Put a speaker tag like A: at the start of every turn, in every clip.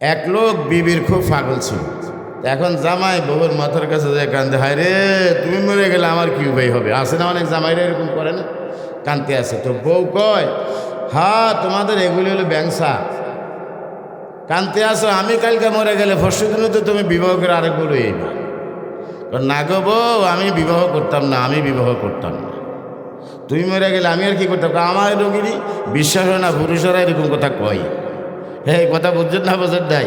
A: এক লোক বিবির খুব পাগল ছিল। এখন জামাই বউর মাথার কাছে যায় কান্দে, হায় রে তুমি মরে গেলে আমার কি উপায় হবে? আসে না অনেক জামাইরা এরকম করে না, কান্দতে আসে। তো বউ কয়, হ্যাঁ তোমাদের এগুলি হলো ব্যংসা, কান্দতে আসো, আমি কালকে মরে গেলে পরশু দিনে তো তুমি বিবাহ করে আরেক বউ এই না গো বউ, আমি বিবাহ করতাম না, আমি বিবাহ করতাম না, তুমি মরে গেলে আমি আর কি করতাম? আমার রোগীরই বিশ্বাস হয় না, পুরুষরা এরকম কথা কয়। হ্যাঁ, কথা বুঝছেন না বোঝেন নাই?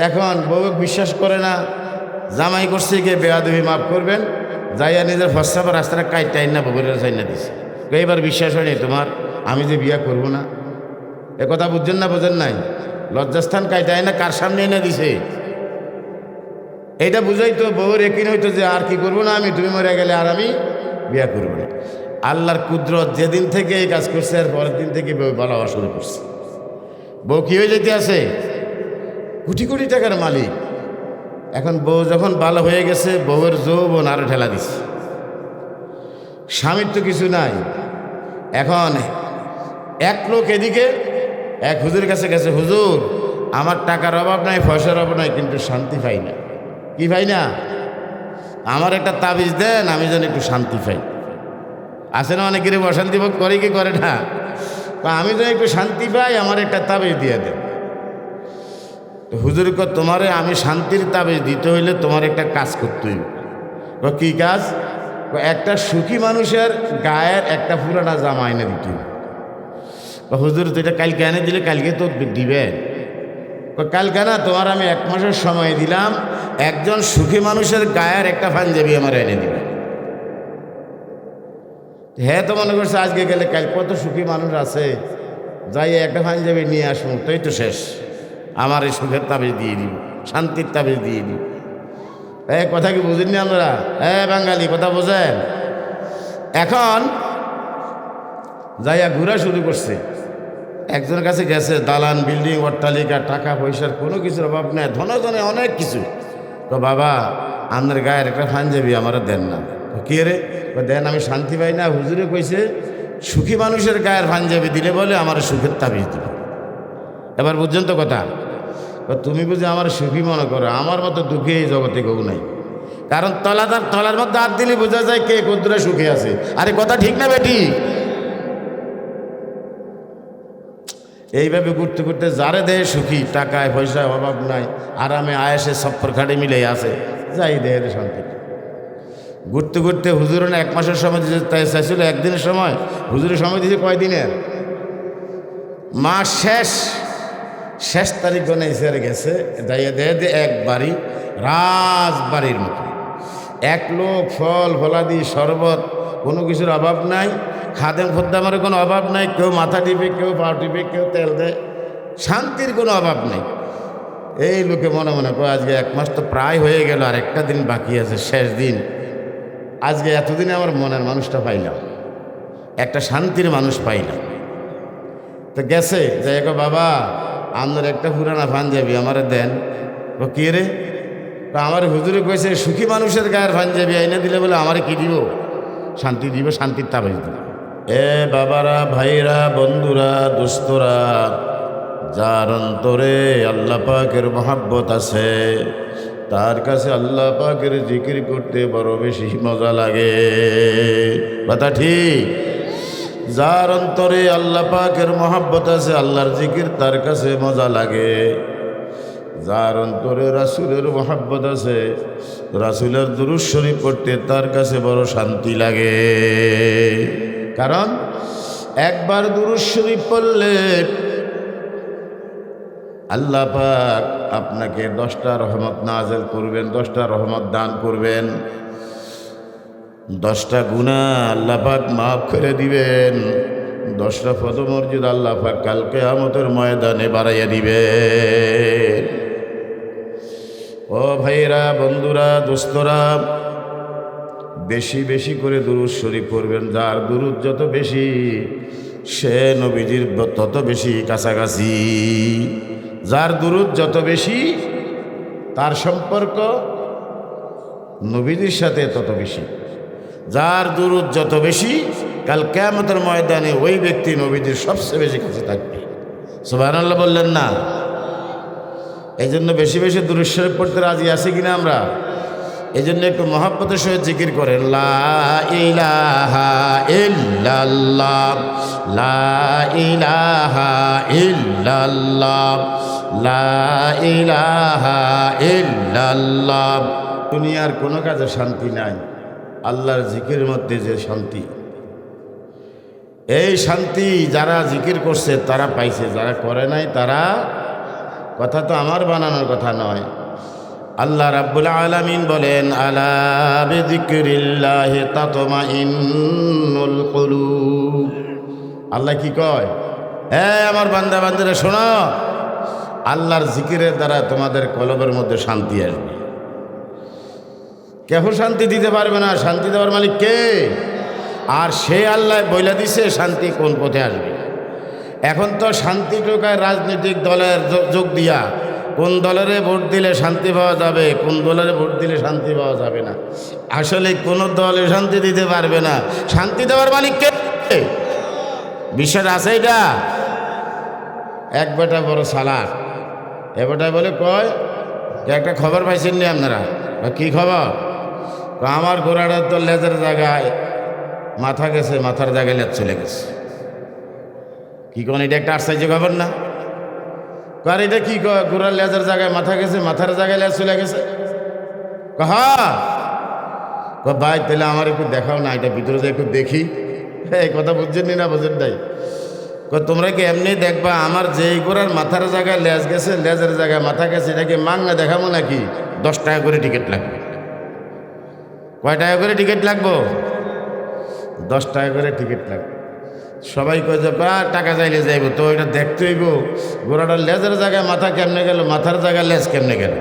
A: এখন বউ বিশ্বাস করে না, জামাই করছে গিয়ে বেয়াদবি মাফ করবেন, যাইয়া নিজের ফসাফা রাস্তাটা কাইটাই না বউরের চাইনা দিছে। এইবার বিশ্বাস হয়নি তোমার, আমি যে বিয়া করব না, এ কথা বুঝছেন না বোঝেন নাই? লজ্জাস্থান কাইটাই না কার সামনে এনে দিছে, এইটা বুঝাই তো বউর একই হইতো যে আর কি করবো না আমি, তুমি মরে গেলে আর আমি বিয়া করবো না। আল্লাহর কুদরত, যেদিন থেকে এই কাজ করছে আর পরের দিন থেকে বউ বলা শুরু করছে। বউ কি হয়ে যেতে আছে? কোটি কোটি টাকার মালিক। এখন বউ যখন ভালো হয়ে গেছে, বউয়ের যৌবন আরো ঠেলা দিছে। স্বামীর তো কিছু নাই। এখন এক লোক এদিকে এক হুজুরের কাছে গেছে, হুজুর আমার টাকার অভাব নাই, পয়সার অভাব নাই, কিন্তু শান্তি পাই না। কি পাই না? আমার একটা তাবিজ দেন, আমি যেন একটু শান্তি পাই। আছে না অনেকের অশান্তি ভোগ করে কি করে না, আমি যেন একটু শান্তি পাই, আমার একটা তাবিজ দিয়ে দেন। হুজুর কো, তোমারে আমি শান্তির তাবিজ দিতে হইলে তোমার একটা কাজ করতে হইবে। কি কাজ? একটা সুখী মানুষের গায়ের একটা পুরানা জামা এনে দিতে হইবে। হুজুর তো এটা কালকে এনে দিলে কালকে তো দিবেন। কালকে না, তোমার আমি 1 মাসের সময় দিলাম, একজন সুখী মানুষের গায়ের একটা পাঞ্জাবি আমার এনে দিবে। হ্যাঁ, তো মনে করছে আজকে গেলে কাল কত সুখী মানুষ আছে, যাই একটা পাঞ্জাবি নিয়ে আসুন, তোই তো শেষ, আমার এই সুখের তাবিজ দিয়ে দিব, শান্তির তাবিজ দিয়ে দিব। কথা কি বুঝেননি আমরা? বাঙালি কথা বোঝেন? এখন যাইয়া ঘোরা শুরু করছে। একজনের কাছে গেছে, দালান বিল্ডিং অট্টালিকা, টাকা পয়সার কোনো কিছুর অভাব নেই, ধনে অনেক কিছু। তো বাবা আপনার গায়ের একটা পাঞ্জাবি আমার দেন না। কি রে? দেন, আমি শান্তি পাই না। হুজুরে কইছে সুখী মানুষের গায়ের পাঞ্জাবি দিলে বলে আমার সুখের তাবিজ দিবে। এবার বুঝছেন তো কথা? তুমি বুঝে আমার সুখী মনে করো, আমার মতো দুঃখী এই জগতে কেউ নাই। কারণ তলার মধ্যে হাত দিলে বোঝা যায় কে কদ্দুরা সুখী আছে। আরে কথা ঠিক না বেটি? এইভাবে ঘুরতে ঘুরতে যারে দেহে সুখী, টাকায় পয়সায় অভাব নাই, আরামে আয়েসে সফর খাটে মিলে আছে, যাই দেহে শান্তি। ঘুরতে ঘুরতে হুজুর না 1 মাসের সময় দিয়েছে, তাই চাইছিল 1 দিনের সময়, হুজুরের সময় দিয়েছে কয়দিনের? মাস শেষ তারিখ গনেছে গেছে, যাইয়া দেহে এক বাড়ি, রাজবাড়ির মতো, এক লোক, ফল ফলাদি শরবত, কোনো কিছুর অভাব নাই, খাদেম খদ্দামের কোনো অভাব নাই, কেউ মাথা টিপে, কেউ পা টিপে, কেউ তেল দেয়, শান্তির কোনো অভাব নেই। এই লোকে মনে মনে করে আজকে 1 মাস তো প্রায় হয়ে গেল, আর একটা দিন বাকি আছে, শেষ দিন। আজকে এতদিনে আমার মনের মানুষটা পাইলাম, একটা শান্তির মানুষ পাইলাম। তো গেছে যাই, বাবা আপনার একটা পুরানা পাঞ্জাবি আমার দেন। ও কি রে? আমার হুজুরে কইছে সুখী মানুষের গায়ের পাঞ্জাবি আইনা দিলে বলে আমারে কি দিব? শান্তি দিব, শান্তির তাবিজ দিব। বাবারা, ভাইরা, বন্ধুরা, দোস্তরা, যার অন্তরে আল্লাহ পাকের মহাব্বত আছে, তার কাছে আল্লাহ পাকের জিকির করতে বড় বেশি মজা লাগে। কথা ঠিক? যার অন্তরে আল্লাহ পাকের মহাব্বত আছে, আল্লাহর জিকির তার কাছে মজা লাগে। যার অন্তরে রাসূলের মহাব্বত আছে, রাসূলের দুরূদ শরীফ পড়তে তার কাছে বড় শান্তি লাগে। কারণ একবার দুরূদ শরীফ পড়লে আল্লাহ পাক আপনাকে 10টা রহমত নাযিল করবেন, 10টা রহমত দান করবেন, 10টা গুনাহ আল্লাহ পাক মাফ করে দিবেন, 10টা পদমর্যাদা আল্লাহ পাক কাল কিয়ামতের ময়দানে বাড়াইয়া দিবেন। ও ভাইরা, বন্ধুরা, দোস্তরা, বেশি বেশি করে দুরূদ শরীফ পড়বেন। যার দুরূদ যত বেশি, সে নবীজির তত বেশি কাছাকাছি। যার দুরূদ যত বেশি, তার সম্পর্ক নবীজির সাথে তত বেশি। যার দুরূদ যত বেশি, কাল কিয়ামতের ময়দানে ওই ব্যক্তি নবীজির সবচেয়ে বেশি কাছে থাকবে। সুবহানাল্লাহ বললেন না? এই জন্য বেশি বেশি দুরূদ শরীফ পড়তে রাজি আছি কিনা আমরা? এই জন্য একটু মহব্বতের সহিত জিকির করেন, লা ইলাহা ইল্লাল্লাহ, লা ইলাহা ইল্লাল্লাহ, লা ইলাহা ইল্লাল্লাহ। দুনিয়ার কোনো কাজে শান্তি নাই, আল্লাহর জিকিরের মধ্যে যে শান্তি, এই শান্তি যারা জিকির করছে তারা পাইছে, যারা করে নাই তারা, কথা তো আমার বানানোর কথা নয়। আল্লাহ রাব্বুল আলামিন বলেন, আলা বিযিকরিল্লাহি তাতমাইন্নুল কুলুব। আল্লাহ কি কয়? আমার বান্দা বান্দারা শোনো, আল্লাহর জিকিরের দ্বারা তোমাদের কলবের মধ্যে শান্তি আসবে। কেহ শান্তি দিতে পারবে না, শান্তি দেওয়ার মালিক কে? আর সে আল্লাহ বইলা দিছে শান্তি কোন পথে আসবে। এখন তো শান্তি টোকায় রাজনৈতিক দলের যোগ দিয়া, কোন দলের ভোট দিলে শান্তি পাওয়া যাবে, কোন দলের ভোট দিলে শান্তি পাওয়া যাবে না। আসলে কোনো দলে শান্তি দিতে পারবে না, শান্তি দেওয়ার মালিক কে? বিষয়টা আছে এটা। এক বেটা বড় সালাক, এ বেটা বলে কয়, একটা খবর পাইছেন নি আপনারা? কি খবর? আমার ঘোড়াটার তো লেজের জায়গায় মাথা গেছে, মাথার জায়গায় লেজ চলে গেছে। কি কোন এটা একটা আশ্চর্য খবর না? কার এটা কি কয়, ঘোড়ার লেজের জায়গায় মাথা গেছে, মাথার জায়গায় লেজ চলে গেছে? ভাই তাহলে আমার একটু দেখাও না, এটা ভিতরে যে একটু দেখি। এই কথা বুঝছেন নি না? বুঝেন নাই? তোমরা কি এমনি দেখবা আমার যেই ঘোড়ার মাথার জায়গায় লেজ গেছে, লেজের জায়গায় মাথা গেছে, এটাকে মাংনা দেখাবো নাকি? 10 টাকা করে টিকিট লাগবে। কয় টাকা করে টিকিট লাগবো? 10 টাকা করে টিকিট লাগবে। সবাই কয়ে যে টাকা চাইলে যাইব, তো এটা দেখতে হইব ঘোড়াটার লেজের জায়গায় মাথা কেমনে গেল, মাথার জায়গায় লেজ কেমনে গেল।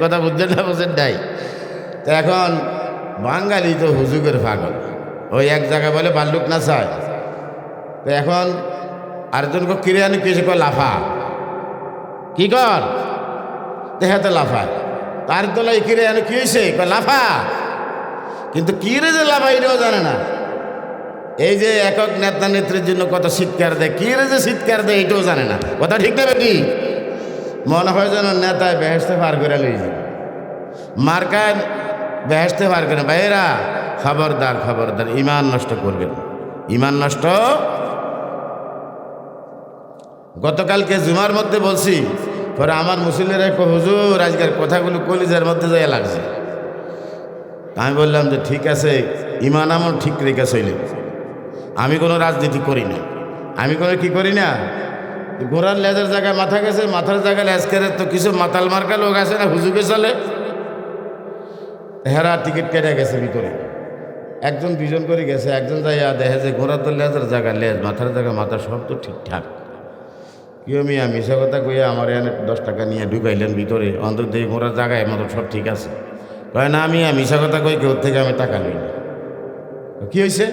A: কথা বুঝছেন না? বুঝেন নাই? তো এখন বাঙালি তো হুজুগের পাগল, ওই এক জায়গায় বলে বাল্লুক না চায়। তো এখন আরেকজনকে কিরে আনি কিছু কয় লাফা, কি কর দেখাতে লাফায়। তার তোলাই কিরে আনি কি হয়েছে, কয় লাফা। কিন্তু কিরে যে লাফা এটাও জানে না। এই যে একক নেতা নেত্রীর জন্য কত চিৎকার দেয়, কি রে যে চিৎকার দেয় এটাও জানে না। কথা ঠিক না বেটি? মনে হয় যেন নেতায় বেহেশতে পার করে লইছে, মার্কায় বেহেশতে পার করে। ভাইয়েরা খবরদার, খবরদার, ইমান নষ্ট করবেন, ইমান নষ্ট। গতকালকে জুমার মধ্যে বলছি, পরে আমার মুসলিমের এক হুজুর আজকের কথাগুলো কলিজার মধ্যে যাইয়া লাগছে। আমি বললাম যে ঠিক আছে, ইমান আমার ঠিক রেখে চলে। আমি কোনো রাজনীতি করি না, আমি কোনো কি করি না। ঘোড়ার লেজের জায়গায় মাথা গেছে, মাথার জায়গায় লেজ কেড়ে, তো কিছু মাতাল মার্কা লোক আছে না হুজুকে চলে, হেরা টিকিট কেটে গেছে ভিতরে। একজন দুজন করে গেছে, একজন যাইয়া দেখে যে ঘোড়ার তো লেজের জায়গায় লেজ, মাথার জায়গায় মাথা, সব তো ঠিকঠাক। কেউ মিয়া মিশা কথা কইয়া আমার এনে 10 টাকা নিয়ে ঢুকাইলেন ভিতরে, অন্তত এই ঘোড়ার জায়গায় মতো সব ঠিক আছে। কয় না আমি মিশা কথা কই, কেউ থেকে আমি টাকা লই না। কি হয়েছে?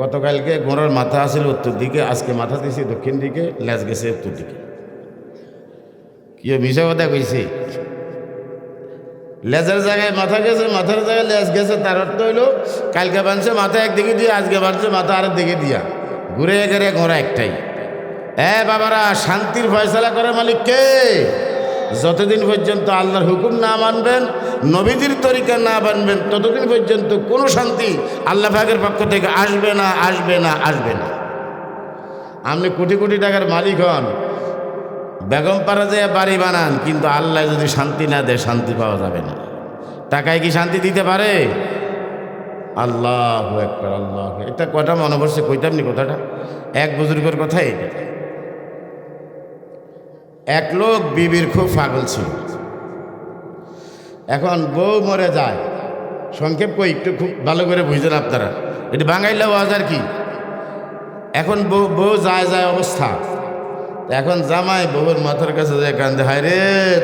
A: গতকালকে ঘোড়ার মাথা আসছিল উত্তর দিকে, আজকে মাথা দিয়েছে দক্ষিণ দিকে, লেজ গেছে উত্তর দিকে। কি মিশা কথা কইছে? লেজের জায়গায় মাথা গেছে, মাথার জায়গায় লেজ গেছে, তার অর্থ হইল কালকে বানছে মাথা একদিকে দিয়ে, আজকে বানছে মাথা আরেক দিকে দিয়া, ঘুরে ঘুরে ঘোড়া একটাই। বাবারা, শান্তির ফয়সালা করার মালিক কে? যতদিন পর্যন্ত আল্লাহর হুকুম না মানবেন, নবীজির তরিকা না মানবেন, ততদিন পর্যন্ত কোনো শান্তি আল্লাহ পাকের পক্ষ থেকে আসবে না, আসবে না, আসবে না। আপনি কোটি কোটি টাকার মালিক হন, বেগম পাড়া যেয়ে বাড়ি বানান, কিন্তু আল্লাহ যদি শান্তি না দেয়, শান্তি পাওয়া যাবে না। টাকায় কি শান্তি দিতে পারে? আল্লাহু আকবার, আল্লাহ। এটা কটা মনে পড়ছে, কইতাম নি কথাটা, এক বুজুর্গের কথাই। এক লোক বিবির খুব পাগল ছিল। এখন বউ মরে যায়, সংক্ষেপ কই, একটু খুব ভালো করে বুঝলেন আপনারা, এটি বাঙাইলে ওয়াজ আর কি। এখন বউ যায় যায় অবস্থা। এখন জামাই বউর মাথার কাছে যায় কান্দে, হায় রে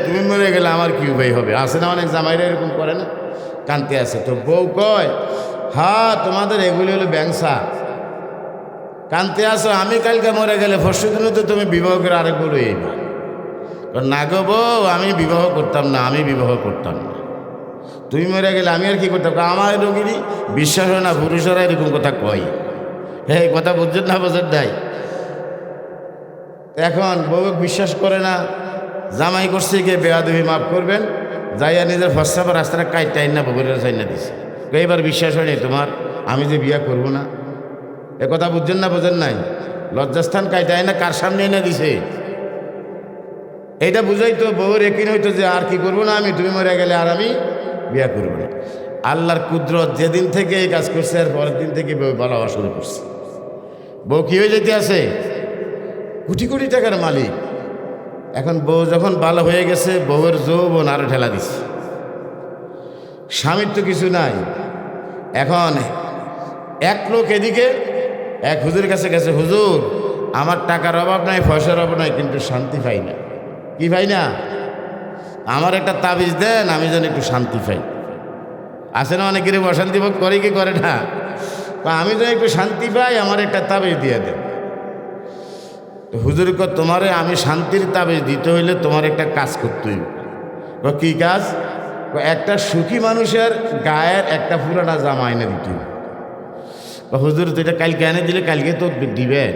A: তুমি মরে গেলে আমার কি উপায় হবে? আসে না অনেক জামাইরা এরকম করে না, কান্দতে আসে। তো বউ কয়, হ্যাঁ তোমাদের এগুলি হলো ব্যংসা, কান্দতে আসো, আমি কালকে মরে গেলে পরশু দিনে তো তুমি বিবাহ করে আরেক বউ রইবা। না গো বউ, আমি বিবাহ করতাম না, আমি বিবাহ করতাম না, তুমি মরে গেলে আমি আর কি করতাম? আমার রোগীরই বিশ্বাস হয় না, পুরুষেরা এরকম কথা কয়। এই কথা বুঝছেন না? বোঝেন নাই? এখন বউ বিশ্বাস করে না, জামাই করছে গিয়ে বেয়াদবি মাফ করবেন, যাইয়া নিজের ফসাবার রাস্তাটা কাইটাই না বউয়ের চাই না দিছে। এইবার বিশ্বাস হয়নি তোমার আমি যে বিয়া করব না, এ কথা বুঝছেন না? বোঝেন নাই? লজ্জাস্থান কাইটাই না কার সামনে এনে দিছে, এইটা বুঝাই তো বউর একই হইতো যে আর কি করবো না আমি, তুমি মরে গেলে আর আমি বিয়া করবো না। আল্লাহর কুদরত যেদিন থেকে এই কাজ করছে আর পরের দিন থেকে বউ ভালো হওয়া শুরু করছে। বউ কি হয়ে যেতে আছে? কোটি কোটি টাকার মালিক। এখন বউ যখন ভালো হয়ে গেছে, বউয়ের যৌবন আরো ঠেলা দিচ্ছে। স্বামীর তো কিছু নাই। এখন এক লোক এদিকে এক হুজুরের কাছে গেছে, হুজুর আমার টাকার অভাব নাই, পয়সার অভাব নাই, কিন্তু শান্তি পাই না। কি পাই না? আমার একটা তাবিজ দেন, আমি যেন একটু শান্তি পাই। আছে না অনেকেরই অশান্তি ভোগ করে, কি করে না? আমি যেন একটু শান্তি পাই, আমার একটা তাবিজ দিয়ে দেন। হুজুর কো তোমারে আমি শান্তির তাবিজ দিতে হইলে তোমার একটা কাজ করতে হইবে। কি কাজ? একটা সুখী মানুষের গায়ের একটা পুরানা জামা এনে দিতে হইবে। হুজুর তো এটা কালকে এনে দিলে কালকে তো দিবেন।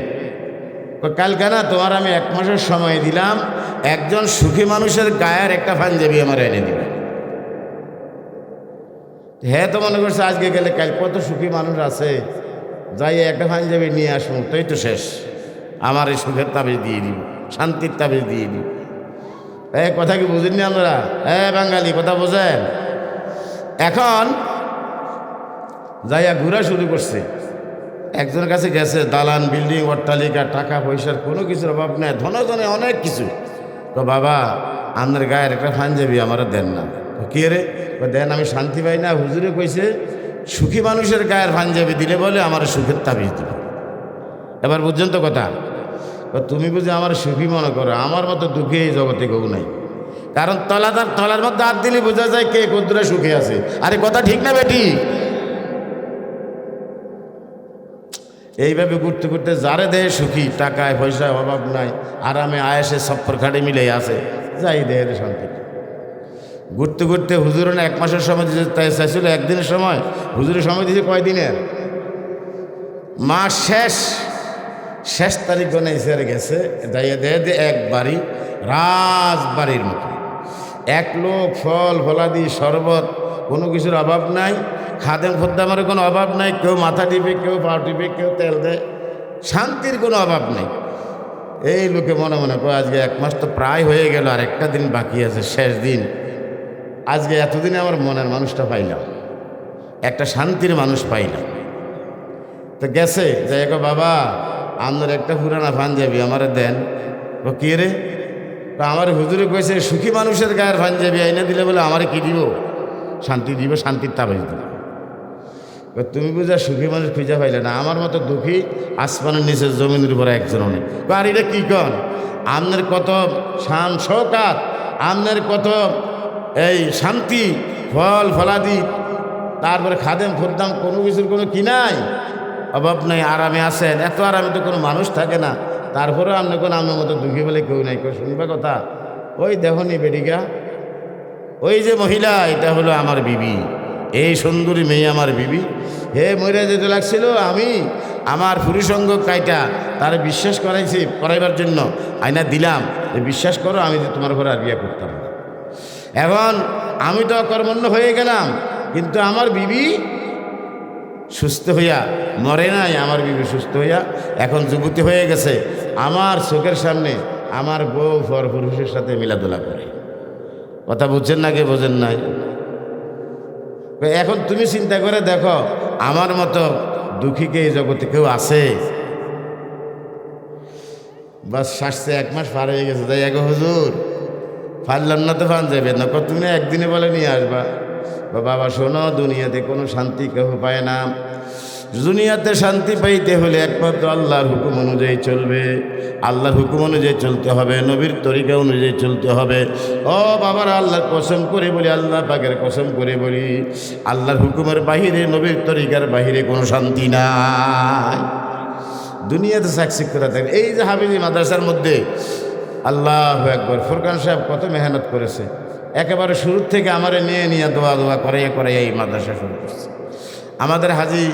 A: কালকে না, তোমার আমি 1 মাসের সময় দিলাম, একজন সুখী মানুষের গায়ের একটা পাঞ্জাবি আমার এনে দিবে। হ্যাঁ, তো মনে করছে আজকে গেলে কাল কত সুখী মানুষ আছে, যাই একটা পাঞ্জাবি নিয়ে আসুন, তোই তো শেষ, আমার এই সুখের তাবিজ দিয়ে দিব, শান্তির তাবিজ দিয়ে দিব। কথা কি বুঝেননি আমরা? বাঙালি কথা বোঝেন? এখন যাইয়া ঘোরা শুরু করছে। একজনের কাছে গেছে, দালান বিল্ডিং অট্টালিকা, টাকা পয়সার কোনো কিছুর অভাব নেই, ধনে অনেক কিছু। তো বাবা আপনার গায়ের একটা পাঞ্জাবি আমার দেন না। কে রে? দেন, আমি শান্তি পাই না। হুজুরে কইছে সুখী মানুষের গায়ের পাঞ্জাবি দিলে বলে আমার সুখের তাবিজ দিবে। এবার বুঝছেন তো কথা? তুমি বুঝে আমার সুখী মনে করো, আমার মতো দুঃখী এই জগতে কেউ নাই। কারণ তলার মধ্যে হাত দিলে বোঝা যায় কে কদ্দুরা সুখে আছে। আরে কথা ঠিক না বেটি? এইভাবে ঘুরতে ঘুরতে যারে দেহে সুখী, টাকায় পয়সায় অভাব নাই, আরামে আয়েসে সফর খাটে মিলে আছে, যাই দেহের শান্তি। ঘুরতে ঘুরতে হুজুরে না 1 মাসের সময় দিতে চাইছিল, একদিনের সময়। হুজুরের সময় দিয়েছে কয়দিনের? মাস শেষ তারিখ গনেছে গেছে, যাইয়া দেহে এক বাড়ি, রাজবাড়ির মতো। এক লোক, ফল ফলাদি শরবত, কোনো কিছুর অভাব নাই, খাদেম খদ্দামের কোনো অভাব নাই, কেউ মাথা টিপে, কেউ পা টিপে, কেউ তেল দেয়, শান্তির কোনো অভাব নেই। এই লোকে মনে মনে করে আজকে 1 মাস তো প্রায় হয়ে গেল, আর একটা দিন বাকি আছে, শেষ দিন। আজকে এতদিনে আমার মনের মানুষটা পাইলাম, একটা শান্তির মানুষ পাইলাম। তো গেছে যাই, বাবা আপনার একটা পুরানা পাঞ্জাবি আমার দেন। ও কে রে? আমার হুজুরে কইছে সুখী মানুষের গায়ের পাঞ্জাবি আইনা দিলে বলে আমারে কি দিব? শান্তি দিব, শান্তির তাবিজ দিব। তুমি বুঝা সুখী মানুষ খুঁজে পাইলে না? আমার মতো দুঃখী আসমানের নিচে জমিনের উপরে একজনও নেই। আর এটা কি কন? আপনার কত শান শওকাত, আপনার কত এই শান্তি, ফল ফলাদি, তারপরে খাদেম খদ্দাম, কোনো কিছুর কোনো কি নাই, অভাব নাই, আরামে আছেন। এত আরামে তো কোনো মানুষ থাকে না, তারপরেও আপনার কোনো আপনার মতো দুঃখী বলে কেউ নাই। কেউ শুনবে কথা? ওই দেখনি বেডিকা, ওই যে মহিলা, এটা হলো আমার বিবি, এই সুন্দরী মেয়ে আমার বিবি। হে মহিলা যেতে লাগছিল, আমি আমার পুরুষঙ্গ কাইটা তার বিশ্বাস করাইবার জন্য আইনা দিলাম, যে বিশ্বাস করো আমি যে তোমার ঘরে আর বিয়ে করতাম না। এখন আমি তো কর্মণ্য হয়ে গেলাম, কিন্তু আমার বিবি সুস্থ হইয়া মরে নাই, আমার বিবি সুস্থ হইয়া এখন যুবতী হয়ে গেছে। আমার চোখের সামনে আমার বউ পর পুরুষের সাথে মিলাদোলা করে। কথা বুঝছেন না? কে বোঝেন নাই? এখন তুমি চিন্তা করে দেখো, আমার মতো দুঃখীকে এই জগতে কেউ আছে? বাস শাসছে 1 মাস পার হয়ে গেছে, তাই হুজুর পারলাম না, তো পান যাবে না। তুমি একদিনে বলে নিয়ে আসবা। বাবা শোনো, দুনিয়াতে কোনো শান্তি কেউ পায় না। দুনিয়াতে শান্তি পাইতে হলে একমাত্র আল্লাহর হুকুম অনুযায়ী চলবে, আল্লাহর হুকুম অনুযায়ী চলতে হবে, নবীর তরিকা অনুযায়ী চলতে হবে। ও বাবার, আল্লাহর কসম করে বলি, আল্লাহ পাকের কসম করে বলি, আল্লাহর হুকুমের বাহিরে, নবীর তরিকার বাহিরে কোনো শান্তি নাই। দুনিয়াতে সাকসিক করে থাকে। এই যে হাফিজি মাদ্রাসার মধ্যে আল্লাহু আকবার, ফুরকান সাহেব কত মেহনত করেছে। একেবারে শুরুর থেকে আমারে নিয়ে দোয়া করে এই মাদ্রাসা শুরু করছে। আমাদের হাজি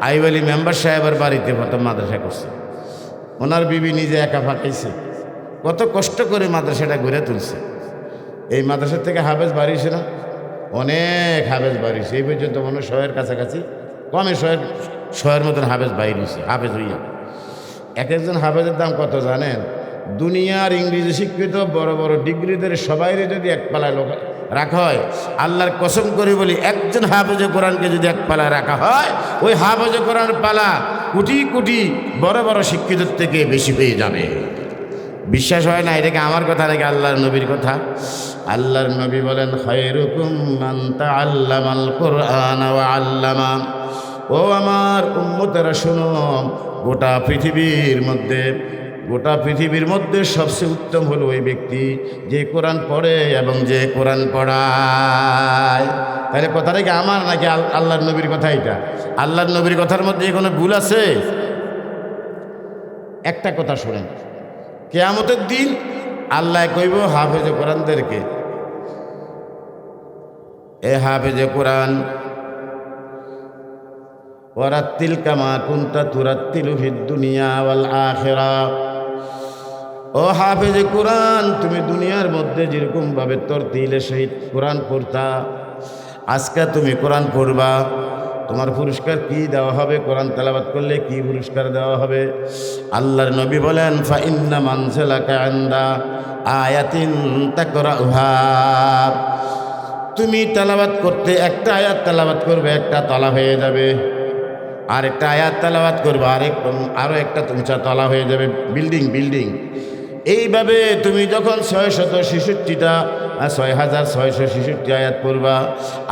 A: আইব আলী মেম্বার সাহেবের বাড়িতে প্রথম মাদ্রাসা করছে। ওনার বিবি নিজে একা ফাঁকাইছে, কত কষ্ট করে মাদ্রাসাটা গড়ে তুলছে। এই মাদ্রাসা থেকে হাফেজ বাড়িয়েছে না, অনেক হাফেজ বাড়িয়েছে। এই পর্যন্ত মনে হয় 100-এর কাছাকাছি, কমে 100-এর মতন হাফেজ বাইরেছে, হাফেজ হইয়া। এক একজন হাফেজের দাম কত জানেন? দুনিয়ার ইংরেজি শিক্ষিত বড় বড় ডিগ্রিদের সবাইরে যদি এক পালায় লোক রাখা হয়, আল্লাহর কসম করে বলি, একজন হাফেজে কোরআনকে যদি এক পালায় রাখা হয়, ওই হাফেজে কোরআন পালা কোটি কোটি বড় বড় শিক্ষিতের থেকে বেশি হয়ে যাবে। বিশ্বাস হয় না? এটাকে আমার কথা নাকি আল্লাহর নবীর কথা? আল্লাহর নবী বলেন, খায়রুকুম মান তাআল্লামাল কুরআন ওয়া আল্লামা। ও আমার উম্মতেরা শোনো, গোটা পৃথিবীর মধ্যে সবচেয়ে উত্তম হলো ওই ব্যক্তি যে কোরআন পড়ে এবং যে কোরআন পড়ায়। তাহলে কথাটা কি আমার নাকি আল্লাহর নবীর কথা? এটা আল্লাহর নবীর কথার মধ্যে কোনো ভুল আছে? একটা কথা শোনেন, কিয়ামতের দিন আল্লাহ কইব হাফেজে কোরআনদেরকে, এ হাফেজে কোরআন, ওয়ারাত্তিল কামা কুনতা তুরাত্তিলু ফিদ দুনিয়া ওয়াল আখিরাহ। ও হাফেজে কোরআন, তুমি দুনিয়ার মধ্যে যেরকম ভাবে তরতিলের সহিত কোরআন পড়তা, আজকে তুমি কোরআন পড়বা, তোমার পুরস্কার কি দেওয়া হবে? কোরআন তেলাওয়াত করলে কি পুরস্কার দেওয়া হবে? আল্লাহর নবী বলেন, ফা ইন্না মানজিলাকা ইনদা আয়াতিন তাকরাউহা। তুমি তেলাওয়াত করতে একটা আয়াত তেলাওয়াত করবে, একটা তলা হয়ে যাবে। আর একটা আয়াত তেলাওয়াত করবে, আরও একটা উঁচা তলা হয়ে যাবে, বিল্ডিং। এইভাবে তুমি যখন 666 আয়াত পড়বা,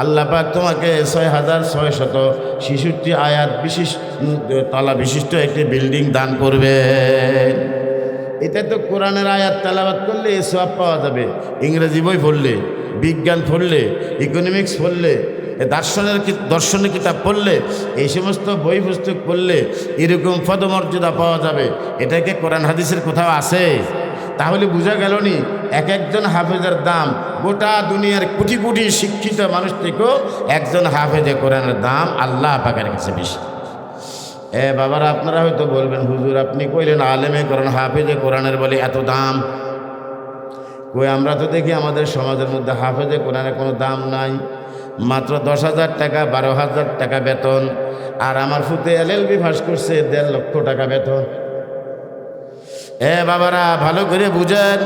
A: আল্লাহ পাক তোমাকে 6666 আয়াত তলা বিশিষ্ট একটি বিল্ডিং দান করবে। এটা তো কোরআনের আয়াত তেলাওয়াত করলে এ সওয়াব পাওয়া যাবে। ইংরেজি বই পড়লে, বিজ্ঞান পড়লে, ইকোনমিক্স পড়লে, দর্শনের কিতাব পড়লে, এই সমস্ত বই পুস্তক পড়লে এরকম পদমর্যাদা পাওয়া যাবে। এটাকে কোরআন হাদিসের কোথাও আছে? তাহলে বোঝা গেল নি এক একজন হাফেজের দাম গোটা দুনিয়ার কোটি কোটি শিক্ষিত মানুষ থেকেও একজন হাফেজে কোরআনের দাম আল্লাহ পাকের কাছে বেশি। বাবারা, আপনারা হয়তো বলবেন, হুজুর আপনি কইলেন আলেমে কোরআন হাফেজে কোরআনের বলে এত দাম। কই, আমরা তো দেখি আমাদের সমাজের মধ্যে হাফেজে কোরআনের কোনো দাম নাই। মাত্র 10,000 টাকা, 12,000 টাকা বেতন। আর আমার ফুতে LLB পাস করছে, 1.5 লক্ষ টাকা বেতন। বাবারা, ভালো করে বুঝেন,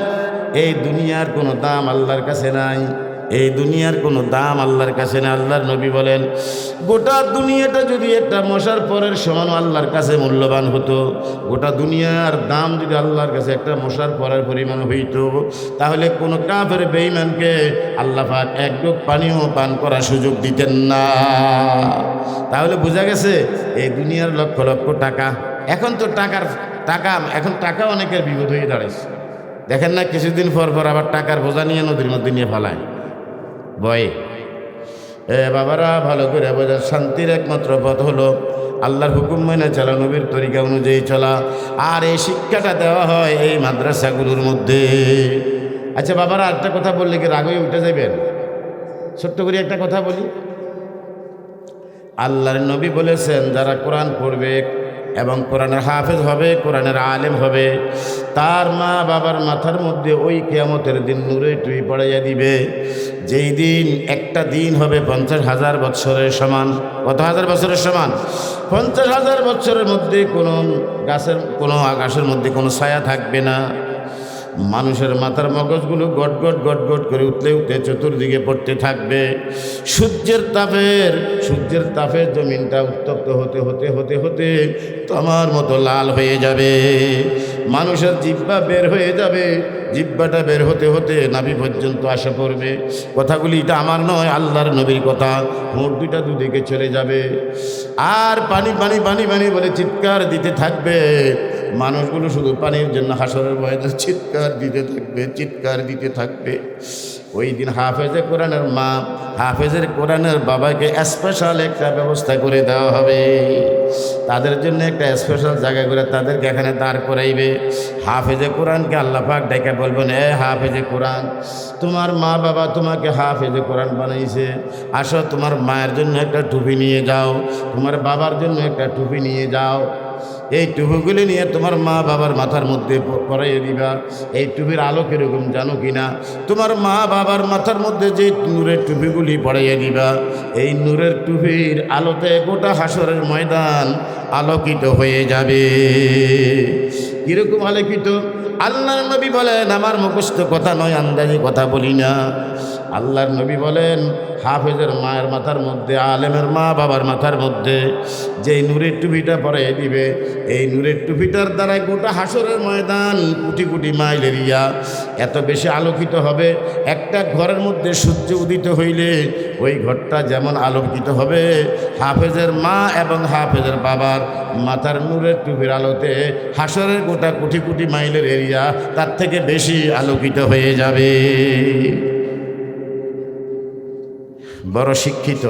A: এই দুনিয়ার কোনো দাম আল্লাহর কাছে নাই। এই দুনিয়ার কোনো দাম আল্লাহর কাছে না। আল্লাহর নবী বলেন, গোটা দুনিয়াটা যদি একটা মশার পরের সমান আল্লাহর কাছে মূল্যবান হতো, গোটা দুনিয়ার দাম যদি আল্লাহর কাছে একটা মশার পরের পরিমাণ হইত, তাহলে কোনো কাফের বেঈমানকে আল্লাহ পাক এক ঢোক পানিও পান করার সুযোগ দিতেন না। তাহলে বোঝা গেছে এই দুনিয়ার লক্ষ লক্ষ টাকা। এখন তো এখন টাকা অনেকের বিপদ হয়ে দাঁড়াইছে। দেখেন না, কিছুদিন পর আবার টাকার বোঝা নিয়ে নদীর মধ্যে নিয়ে ফেলায় ভয়ে। বাবারা, ভালো করে বোঝার, শান্তির একমাত্র পথ হলো আল্লাহর হুকুম মেনে চলা, নবীর তরিকা অনুযায়ী চলা। আর এই শিক্ষাটা দেওয়া হয় এই মাদ্রাসাগুলোর মধ্যে। আচ্ছা বাবারা, একটা কথা বললে কি রাগ হয়ে উঠে যাবেন? ছোট্ট করে একটা কথা বলি। আল্লাহর নবী বলেছেন, যারা কোরআন পড়বে এবং কোরআনের হাফেজ হবে, কোরআনের আলেম হবে, তার মা বাবার মাথার মধ্যে ওই কিয়ামতের দিন নূরে টুই পড়াইয়া দিবে, যেই দিন একটা দিন হবে 50,000 বৎসরের সমান। কত হাজার বছরের সমান? 50,000 বৎসরের মধ্যে কোনো আকাশের মধ্যে কোনো ছায়া থাকবে না। মানুষের মাথার মগজগুলো গট গট করে উঠলে চতুর্দিকে পড়তে থাকবে। সূর্যের তাপে জমিনটা উত্তপ্ত হতে তোমার মতো লাল হয়ে যাবে। মানুষের জিহ্বা বের হয়ে যাবে, জিহ্বাটা বের হতে নাভি পর্যন্ত আসা পড়বে। কথাগুলি এটা আমার নয়, আল্লাহর নবীর কথা। মোট দুইটা দুদিকে চলে যাবে, আর পানি পানি পানি পানি বলে চিৎকার দিতে থাকবে। মানুষগুলো শুধু পানির জন্য হাসরের ময়দানে চিৎকার দিতে থাকবে। ওই দিন হাফেজে কোরআনের মা, হাফেজের কোরআনের বাবাকে স্পেশাল একটা ব্যবস্থা করে দেওয়া হবে। তাদের জন্য একটা স্পেশাল জায়গা করে তাদেরকে এখানে দাঁড় করাইবে। হাফেজে কোরআনকে আল্লাহ পাক ডেকে বলবেন, হাফেজে কোরআন, তোমার মা বাবা তোমাকে হাফেজে কোরআন বানাইছে, আসো তোমার মায়ের জন্য একটা টুপি নিয়ে যাও, তোমার বাবার জন্য একটা টুপি নিয়ে যাও। এই টুপিগুলি নিয়ে তোমার মা বাবার মাথার মধ্যে পরাইয়ে দিবা। এই টুপির আলো কীরকম জানো কিনা? তোমার মা বাবার মাথার মধ্যে যে নূরের টুপিগুলি পরাইয়ে দিবা, এই নূরের টুপির আলোতে গোটা হাসরের ময়দান আলোকিত হয়ে যাবে। কীরকম আলোকিত? আল্লাহর নবী বলেন, আমার মুখস্থ কথা নয়, আন্দাজি কথা বলি না। আল্লাহর নবী বলেন, হাফেজের মায়ের মাথার মধ্যে, আলেমের মা বাবার মাথার মধ্যে যেই নূরের টুপিটা পরাইয়ে দিবে, এই নূরের টুপিটার দ্বারাই গোটা হাসরের ময়দান কোটি কোটি মাইল এরিয়া এত বেশি আলোকিত হবে। একটা ঘরের মধ্যে সূর্য উদিত হইলে ওই ঘরটা যেমন আলোকিত হবে, হাফেজের মা এবং হাফেজের বাবার মাথার নূরের টুপির আলোতে হাসরের গোটা কোটি কোটি মাইলের এরিয়া তার থেকে বেশি আলোকিত হয়ে যাবে। বড় শিক্ষিত,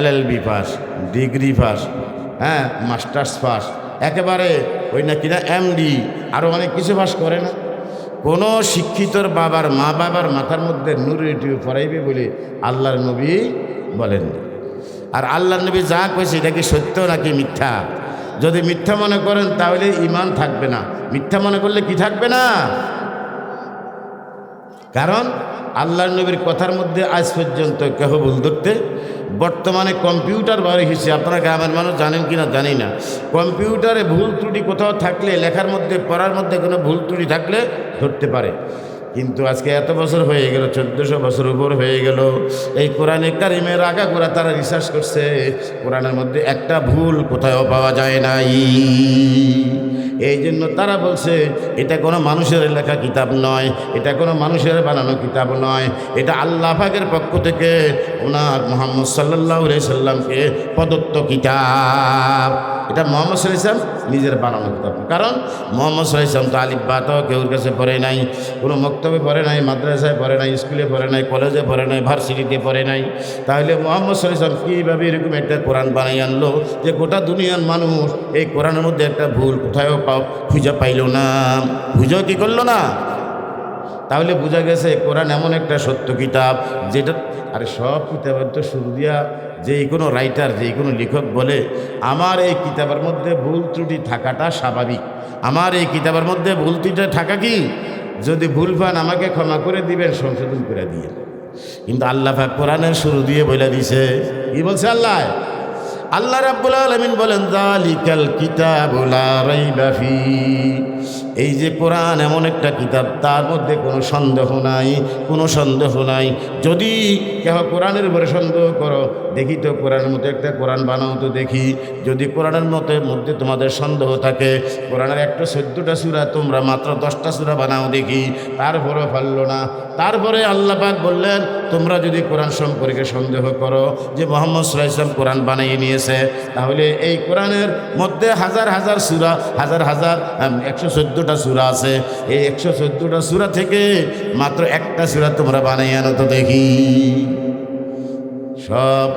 A: LLB পাস, ডিগ্রি পাস, হ্যাঁ মাস্টার্স পাস, একেবারে ওই না কিনা MD, আরও অনেক কিছু পাস করে না। কোনো শিক্ষিতর বাবার মা বাবার মাথার মধ্যে নূরের টুপি পরাইবে বলে আল্লাহর নবী বলেন। আর আল্লাহর নবী যা কইছে এটা কি সত্য নাকি মিথ্যা? যদি মিথ্যা মনে করেন তাহলে ঈমান থাকবে না। মিথ্যা মনে করলে কি থাকবে না? কারণ আল্লাহর নবীর কথার মধ্যে আজ পর্যন্ত কেহ ভুল ধরতে, বর্তমানে কম্পিউটার বার হয়েছে, আপনারা গ্রামের মানুষ জানেন কি না জানি না, কম্পিউটারে ভুল ত্রুটি কোথাও থাকলে, লেখার মধ্যে পড়ার মধ্যে কোনো ভুল ত্রুটি থাকলে ধরতে পারে। কিন্তু আজকে এত বছর হয়ে গেল, 1400 বছর উপর হয়ে গেল, এই কোরআনে কারিমের আগাগোড়া তারা রিসার্চ করছে, কোরআনের মধ্যে একটা ভুল কোথাও পাওয়া যায় নাই। এই জন্য তারা বলছে এটা কোনো মানুষের লেখা কিতাব নয়, এটা কোনো মানুষের বানানো কিতাব নয়, এটা আল্লাহ পাকের পক্ষ থেকে ওনার মুহাম্মদ সাল্লাল্লাহু আলাইহি সাল্লামকে প্রদত্ত কিতাব। এটা মুহাম্মদ সাল্লাল্লাহু আলাইহি সাল্লাম নিজের বানানো কিতাব। কারণ মুহাম্মদ সাল্লাল্লাহু আলাইহি সাল্লাম তো আলিফ বা তাও কেউর কাছে পড়ে নাই, কোনো মক্তবে পড়ে নাই, মাদ্রাসায় পড়ে নাই, স্কুলে পড়ে নাই, কলেজে পড়ে নাই, ভার্সিটিতে পড়ে নাই। তাহলে মুহাম্মদ সাল্লাল্লাহু আলাইহি সাল্লাম কীভাবে এরকম একটা কোরআন বানাই আনলো যে গোটা দুনিয়ার মানুষ এই কোরআনের মধ্যে একটা ভুল কোথাও খুঁজে পাইল না, খুঁজেও কি করলো না? তাহলে বোঝা গেছে কোরআন এমন একটা সত্য কিতাব যেটা, আরে সব কিতাবের তো শুরু দিয়া যেই কোনো রাইটার, যেই কোনো লেখক বলে আমার এই কিতাবের মধ্যে ভুল ত্রুটি থাকাটা স্বাভাবিক, আমার এই কিতাবের মধ্যে ভুল ত্রুটি থাকা কি, যদি ভুল পান আমাকে ক্ষমা করে দিবেন, সংশোধন করে দিয়ে। কিন্তু আল্লাহ পাক কোরআনের শুরু দিয়ে বলে দিছে, কি বলছে আল্লাহ? আল্লাহ রাব্বুল আলামিন বলেন, যালিকাল কিতাবু লা রাইবা ফি, এই যে কোরআন এমন একটা কিতাব তার মধ্যে কোনো সন্দেহ নাই, কোনো সন্দেহ নাই। যদি কেহ কোরআনের উপরে সন্দেহ করো, দেখি তো কোরআনের মতো একটা কোরআন বানাও তো দেখি। যদি কোরআনের মধ্যে তোমাদের সন্দেহ থাকে, কোরআনের 114টা সূরা তোমরা মাত্র 10টা সূরা বানাও দেখি, তারপরেও পারল না। তারপরে আল্লাহ পাক বললেন, তোমরা যদি কোরআন সম্পর্কে সন্দেহ করো যে মুহাম্মদ সাল্লাল্লাহু আলাইহি ওয়াসাল্লাম কোরআন বানিয়ে নিয়েছে, তাহলে এই কোরআনের মধ্যে হাজার হাজার সূরা, হাজার হাজার 114টা সূরা আছে, এই 114টা সূরা থেকে মাত্র একটা সূরা তোমরা বানিয়ে আনো তো দেখি। সব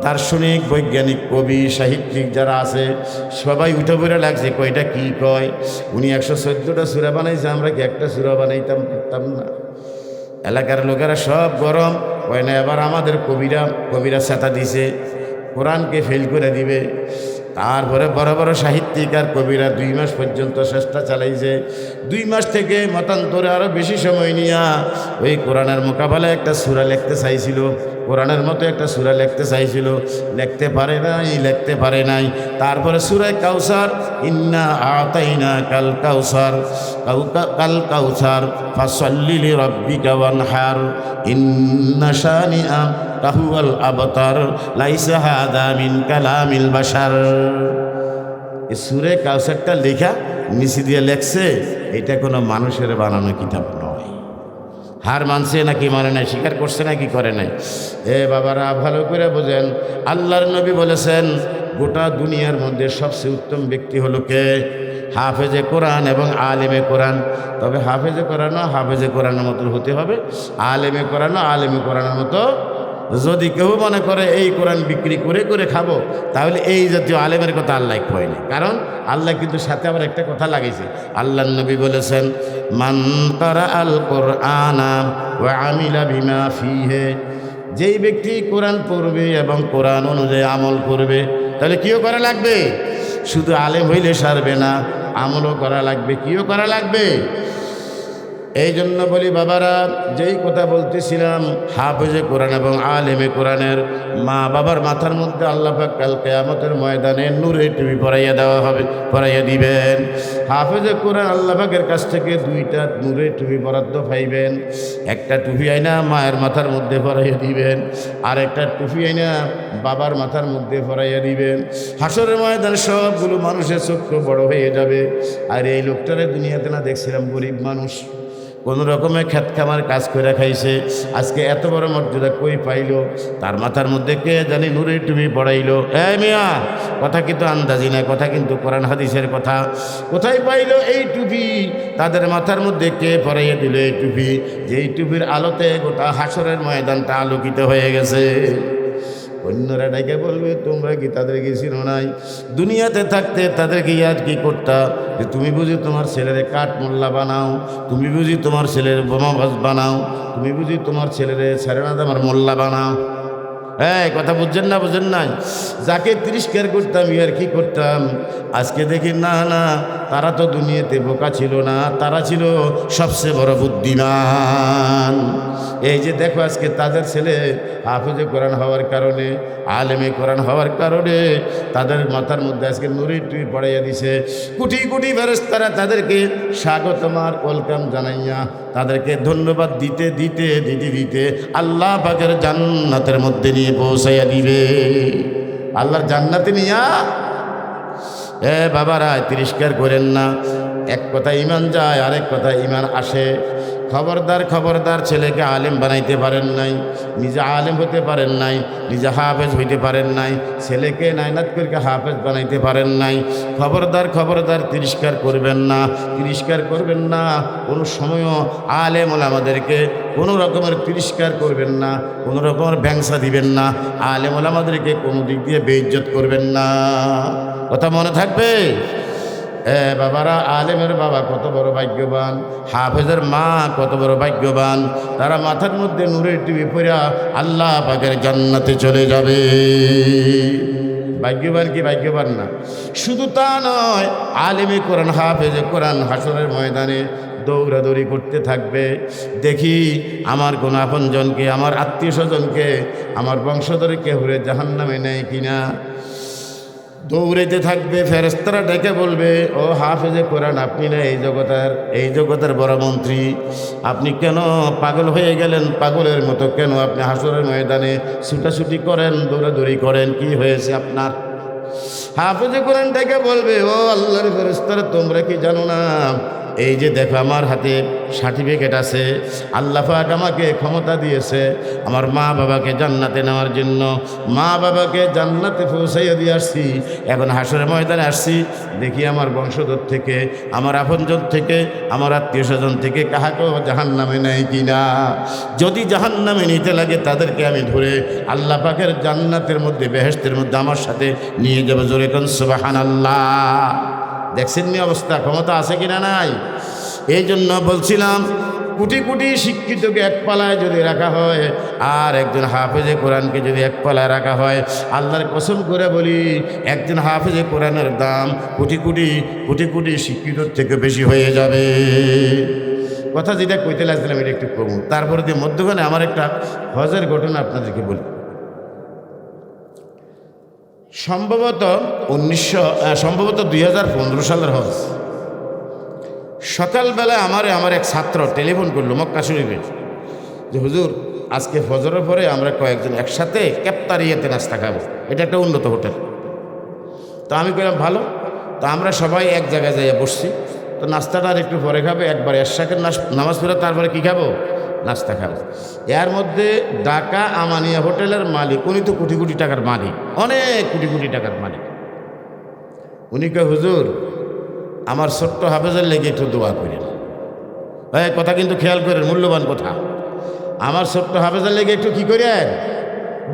A: দার্শনিক, বৈজ্ঞানিক, কবি, সাহিত্যিক যারা আছে সবাই উঠে পড়ে লাগছে, কয়টা কি কয়, উনি 114টা সূরা বানাইছে, আমরা কি একটা সূরা বানাইতাম পারতাম না? এলাকার লোকেরা সব গরম কয় না, এবার আমাদের কবিরা ছাতা দিছে, কোরআনকে ফেল করে দিবে। তারপরে বড় বড় সাহিত্যিক আর কবিরা 2 মাস পর্যন্ত চেষ্টা চালাইছে, 2 মাস থেকে মতান্তরে আরও বেশি সময় নিয়ে ওই কোরআনের মোকাবেলায় একটা সূরা লিখতে চাইছিল, কোরআনের মতো একটা সূরা লিখতে চাইছিল, লিখতে পারে নাই। তারপরে সূরা কাউসার, ইন্না আতাইনা কাল কাউসার ফাসাল্লি লিরাব্বিকা ওয়ানহার ইন্না শানিআ কাহুয়াল আবতার লাইসা হাদা মিন কালামিল বাশার। এই সূরা কাউসারটা লেখা নিচে দিয়ে লেখছে, এটা কোনো মানুষের বানানো কিতাব নয়। হার মানছে নাকি মানে নাই, স্বীকার করছে নাকি করে নাই? এ বাবারা ভালো করে বোঝেন, আল্লাহর নবী বলেছেন গোটা দুনিয়ার মধ্যে সবচেয়ে উত্তম ব্যক্তি হলো কে? হাফেজে কোরআন এবং আলেমে কোরআন। তবে হাফেজে কোরআনের মতো হতে হবে, আলেমে কোরআনের মতো। যদি কেউ মনে করে এই কোরআন বিক্রি করে করে খাবো, তাহলে এই জাতীয় আলেমের কথা আল্লাহ কয়নি। কারণ আল্লাহ কিন্তু সাথে আবার একটা কথা লাগাইছে। আল্লাহর নবী বলেছেন, মান কারা আল কোরআনা ওয়া আমিলা বিমা ফিহে, যেই ব্যক্তি কোরআন পড়বে এবং কোরআন অনুযায়ী আমল করবে, তাহলে কিও করা লাগবে? শুধু আলেম হইলে সারবে না, আমলও করা লাগবে। কিও করা লাগবে? এই জন্য বলি বাবারা, যেই কথা বলতেছিলাম, হাফেজে কোরআন এবং আলেমে কোরআনের মা বাবার মাথার মধ্যে আল্লাহ পাক কাল কিয়ামতের ময়দানে নূরের টুপি পরাইয়া দেওয়া হবে, পরাইয়া দিবেন। হাফেজে কোরআন আল্লাহ পাকের কাছ থেকে 2টা নূরের টুপি বরাদ্দ পাইবেন। একটা টুপি আইনা মায়ের মাথার মধ্যে পরাইয়া দিবেন, আর একটা টুপি আইনা বাবার মাথার মধ্যে পরাইয়া দিবেন। হাসরের ময়দানে সবগুলো মানুষের চক্ষু বড় হয়ে যাবে। আর এই লোকটারে দুনিয়াতে না দেখছিলাম গরিব মানুষ, কোন রকমে খেত খামার কাজ করে খাইছে, আজকে এত বড় মর্যাদা কই পাইল? তার মাথার মধ্যে কে জানি নূরের টুপি পড়াইলো। এই মিয়া, কথা কিন্তু আন্দাজি না, কথা কিন্তু কোরআন হাদিসের কথা। কোথায় পাইল এই টুপি? তাদের মাথার মধ্যে কে পরাইয়া দিল এই টুপি? যেই টুপির আলোতে গোটা হাসরের ময়দানটা আলোকিত হয়ে গেছে। অন্যরা ডাইকে বলবে, তোমরা কি তাদেরকে চিনো নাই? দুনিয়াতে থাকতে তাদেরকে ইয়াদ কি করতা? যে তুমি বুঝি তোমার ছেলের কাঠ মোল্লা বানাও, তুমি বুঝি তোমার ছেলের বোমাবাজ বানাও, তুমি বুঝি তোমার ছেলের সারেনা দামার মোল্লা বানাও। হ্যাঁ, কথা বুঝছেন না? বুঝেন নাই? যাকে তিরস্কার করতাম ইয়ার কি করতাম, আজকে দেখি না না, তারা তো দুনিয়াতে বোকা ছিল না, তারা ছিল সবচেয়ে বড় বুদ্ধিমান। এই যে দেখো, আজকে তাদের ছেলে হাফেজে কোরআন হওয়ার কারণে, আলেমে কোরআন হওয়ার কারণে তাদের মাথার মধ্যে আজকে নূরের টুপি পড়াইয়া দিছে। কোটি কোটি ফেরেশতারা তাদেরকে স্বাগতম আর ওয়েলকাম জানাইয়া, তাদেরকে ধন্যবাদ দিতে দিতে দিতে দিতে আল্লাহ পাকের জান্নাতের মধ্যে নিয়ে পৌঁছাইয়া দিবে। আল্লাহর জান্নাতে নিয়া বাবারা তিরস্কার করেন না। এক কথা ইমান যায়, আরেক কথা ইমান আসে। খবরদার খবরদার, ছেলেকে আলেম বানাইতে পারেন নাই, নিজে আলেম হতে পারেন নাই, নিজে হাফেজ হইতে পারেন নাই, ছেলেকে নাইনাত করে হাফেজ বানাইতে পারেন নাই। খবরদার খবরদার, তিরস্কার করবেন না, তিরস্কার করবেন না। কোনো সময়ও আলেম ওলামাদেরকে কোনো রকমের তিরস্কার করবেন না, কোনো রকমের ভ্যাংসা দিবেন না। আলেম ওলামাদেরকে কোনো দিক দিয়ে বেইজ্জত করবেন না। কথা মনে থাকবে? বাবারা, আলেমের বাবা কত বড় ভাগ্যবান, হাফেজের মা কত বড় ভাগ্যবান। তারা মাথার মধ্যে নূরের টুপি পরা আল্লাহ পাকের জান্নাতে চলে যাবে। ভাগ্যবান কি ভাগ্যবান না? শুধু তা নয়, আলেমে কোরআন হাফেজে কোরআন হাসরের ময়দানে দৌড়াদৌড়ি করতে থাকবে। দেখি আমার কোনো আপনজনকে, আমার আত্মীয় স্বজনকে, আমার বংশধরকে হুরে জাহান্নামে নেয় কিনা। দৌড়াইতে থাকবে। ফেরেশতারা ডেকে বলবে, ও হাফেজে কোরআন, আপনি না এই জগতের বড় মন্ত্রী, আপনি কেন পাগল হয়ে গেলেন? পাগলের মতো কেন আপনি হাসরের ময়দানে ছুটাছুটি করেন, দৌড়াদৌড়ি করেন? কি হয়েছে আপনার? হাফেজে কোরআন ডেকে বলবে, ও আল্লাহর ফেরেশতারা, তোমরা কি জানো না, এই যে দেখো আমার হাতে সার্টিফিকেট আছে, আল্লাহ পাক আমাকে ক্ষমতা দিয়েছে আমার মা বাবাকে জান্নাতে নেওয়ার জন্য। মা বাবাকে জান্নাতে পৌঁছাইয়া দিয়ে আসছি, এখন হাসরের ময়দানে আসছি, দেখি আমার বংশধর থেকে, আমার আপনজন থেকে, আমার আত্মীয় স্বজন থেকে কাহাকেও জাহান্নামে নেয় কিনা। যদি জাহান্নামে নিতে লাগে তাদেরকে আমি ধরে আল্লাহ পাকের জান্নাতের মধ্যে, বেহেশতের মধ্যে আমার সাথে নিয়ে যাবো। জোরে কোন সুবহানাল্লাহ। দেখছেন নি অবস্থা? ক্ষমতা আছে কিনা নাই? এই জন্য বলছিলাম, কোটি কোটি শিক্ষিতকে এক পালায় যদি রাখা হয়, আর একজন হাফেজে কোরআনকে যদি এক পালায় রাখা হয়, আল্লাহর কসম করে বলি, একজন হাফেজে কোরআনের দাম কোটি কোটি কোটি কোটি শিক্ষিতর থেকে বেশি হয়ে যাবে। কথা যেটা কইতে লাগছিলাম এটা একটু কম। তারপরে দিয়ে মধ্যখানে আমার একটা হজের ঘটনা আপনাদেরকে বলি। সম্ভবত 2015 সালের হজ। সকালবেলা আমার এক ছাত্র টেলিফোন করলো মক্কা শরীফে, যে হুজুর, আজকে ফজরের পরে আমরা কয়েকজন একসাথে ক্যাপ্তারিয়াতে নাস্তা খাবো, এটা একটা উন্নত হোটেল। তো আমি কইলাম ভালো। তো আমরা সবাই এক জায়গায় যাইয়া বসছি। তো নাস্তাটা আর একটু পরে খাবে, একবার এরশাকের নামাজ পড়ে তারপরে কি খাবো? নাস্তা খাবো। এর মধ্যে ঢাকা আমানিয়া হোটেলের মালিক, উনি তো কোটি কোটি টাকার মালিক, অনেক কোটি কোটি টাকার মালিক। উনি কয়, হুজুর, আমার ছোট্ট হাফেজের লেগে একটু দোয়া করেন। এই কথা কিন্তু খেয়াল করেন, মূল্যবান কথা। আমার ছোট্ট হাফেজের লেগে একটু কী করেন?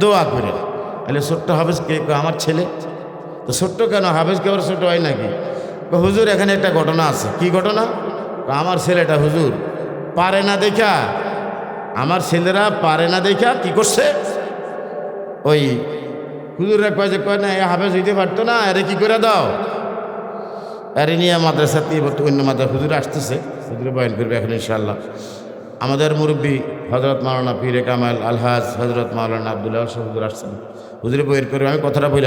A: দোয়া করেন। তাহলে ছোট্ট হাফেজ কে? আমার ছেলে। তো ছোট্ট কেন? হাফেজ কে আবার ছোট হয় নাকি? হুজুর, এখানে একটা ঘটনা আছে। কি ঘটনা? আমার ছেলেটা হুজুর পারে না দেখা, আমার ছেলেরা পারে না দেখা কি করছে, ওই হুজুররা কয় যে কয় না, হাফেজ হইতে পারতো না, আরে কি করে দাও, এরিনিয়া মাদ্রাসাতে অন্য মাদ্রাসা হুজুর আসতেছে, হুজুরে বয়ান করবে এখন ইনশাআল্লাহ। আমাদের মুরব্বী হজরত মাওলানা পীরে কামাল আলহাজ হজরত মাওলানা আবদুল্লাহ হুজুর আসছেন, হুজুরে বয়ান করবে। আমি কথাটা বলে